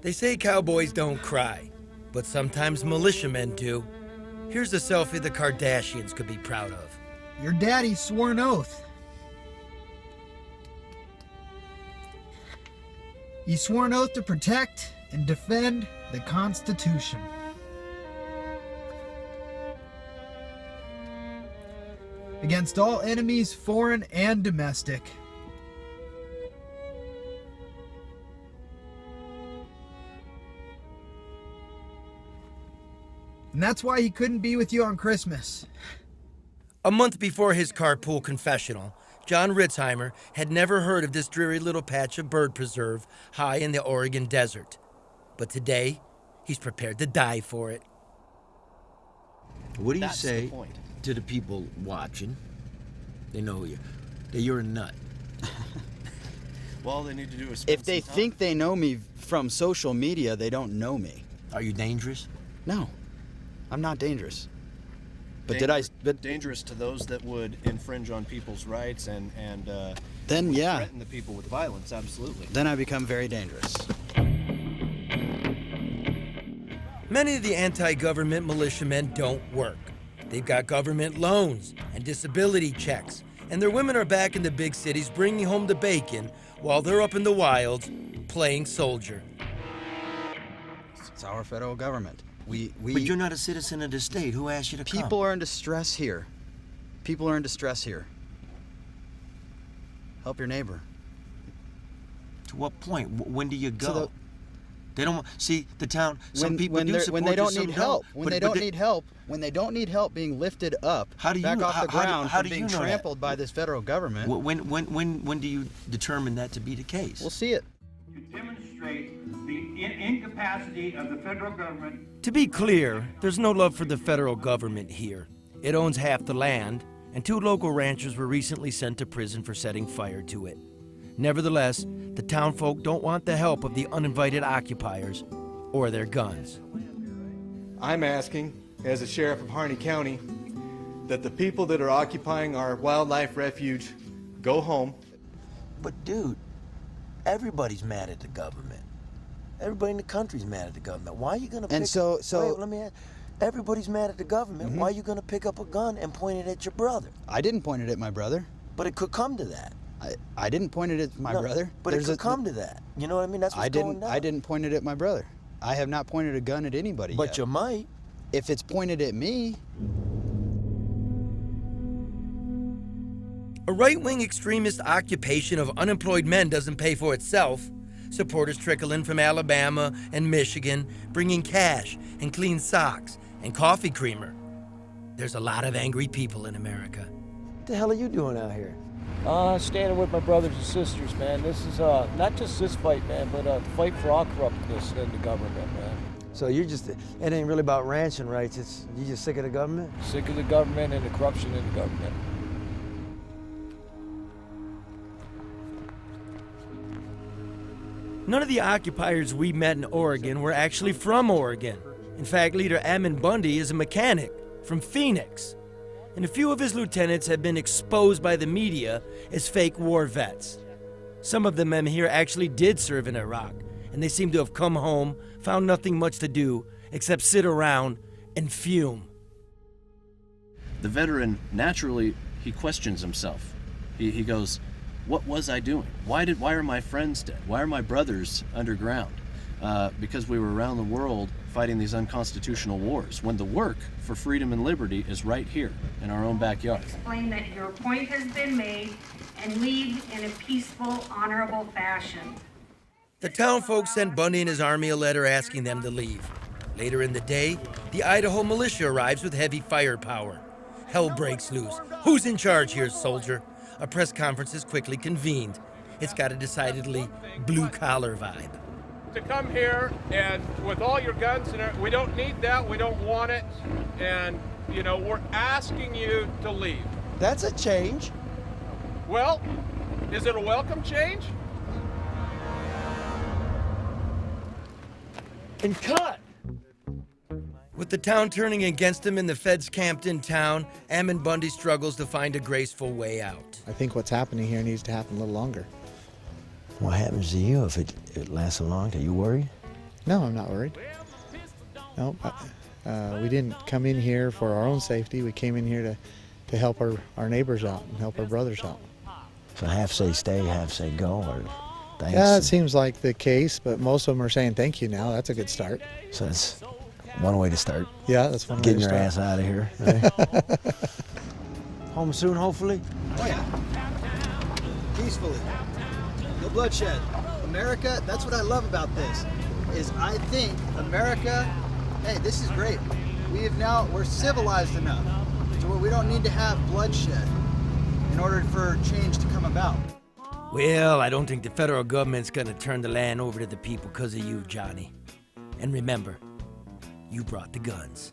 They say cowboys don't cry, but sometimes militiamen do. Here's a selfie the Kardashians could be proud of. Your daddy swore an oath. He swore an oath to protect and defend the Constitution. Against all enemies, foreign and domestic. And that's why he couldn't be with you on Christmas. A month before his Carpool confessional, John Ritzheimer had never heard of this dreary little patch of bird preserve high in the Oregon desert. But today, he's prepared to die for it. What do you say to the people watching? They know that you're a nut. Well, all they need to do is if they think they know me from social media, they don't know me. Are you dangerous? No, I'm not dangerous. But dangerous to those that would infringe on people's rights and then yeah, threaten the people with violence? Absolutely. Then I become very dangerous. Many of the anti-government militiamen don't work. They've got government loans and disability checks, and their women are back in the big cities bringing home the bacon while they're up in the wilds playing soldier. It's our federal government. But you're not a citizen of the state. Who asked you to come? People are in distress here. People are in distress here. Help your neighbor. To what point? When do you go? They don't see the town. Some people when do support when they you, don't some need help. don't. When they don't need help. When they don't need help being lifted up back off the ground from being trampled by this federal government. When do you determine that to be the case? We'll see it. To demonstrate the incapacity of the federal government. To be clear, there's no love for the federal government here. It owns half the land, and 2 local ranchers were recently sent to prison for setting fire to it. Nevertheless, the townfolk don't want the help of the uninvited occupiers or their guns. I'm asking, as a sheriff of Harney County, that the people that are occupying our wildlife refuge go home. But dude, everybody's mad at the government. Everybody in the country's mad at the government. Why are you gonna Wait, let me ask. Everybody's mad at the government. Why are you gonna pick up a gun and point it at your brother? I didn't point it at my brother. But it could come to that. I didn't point it at my brother. But it could come to that. You know what I mean? That's what's going down. I didn't point it at my brother. I have not pointed a gun at anybody But yet. you might. If it's pointed at me. A right-wing extremist occupation of unemployed men doesn't pay for itself. Supporters trickle in from Alabama and Michigan, bringing cash and clean socks and coffee creamer. There's a lot of angry people in America. What the hell are you doing out here? Standing with my brothers and sisters, man. This is not just this fight, man, but the fight for all corruptness in the government, man. So you're just, it ain't really about ranching rights. You're just sick of the government? Sick of the government and the corruption in the government. None of the occupiers we met in Oregon were actually from Oregon. In fact, leader Ammon Bundy is a mechanic from Phoenix. And a few of his lieutenants have been exposed by the media as fake war vets. Some of the men here actually did serve in Iraq, and they seem to have come home, found nothing much to do except sit around and fume. The veteran, naturally, he questions himself. He goes, what was I doing? Why are my friends dead? Why are my brothers underground? Because we were around the world fighting these unconstitutional wars, when the work for freedom and liberty is right here in our own backyard. Explain that your point has been made and leave in a peaceful, honorable fashion. The townfolk sent Bundy and his army a letter asking them to leave. Later in the day, the Idaho militia arrives with heavy firepower. Hell breaks loose. Who's in charge here, soldier? A press conference is quickly convened. It's got a decidedly blue-collar vibe. To come here and with all your guns, we don't need that, we don't want it, and we're asking you to leave. That's a change. Well, is it a welcome change? And cut! With the town turning against him and the feds camped in town, Ammon Bundy struggles to find a graceful way out. I think what's happening here needs to happen a little longer. What happens to you if it lasts so long? Are you worried? No, I'm not worried. No, we didn't come in here for our own safety. We came in here to help our neighbors out and help our brothers out. So half say stay, half say go, or thanks? Yeah, it seems like the case, but most of them are saying thank you now. That's a good start. So that's one way to start. Yeah, that's one way Getting to your start. ass out of here. Right? Home soon, hopefully? Oh yeah. Peacefully. No bloodshed. America, that's what I love about this, is I think America, hey, this is great. We're civilized enough to where we don't need to have bloodshed in order for change to come about. Well, I don't think the federal government's gonna turn the land over to the people because of you, Johnny. And remember, you brought the guns.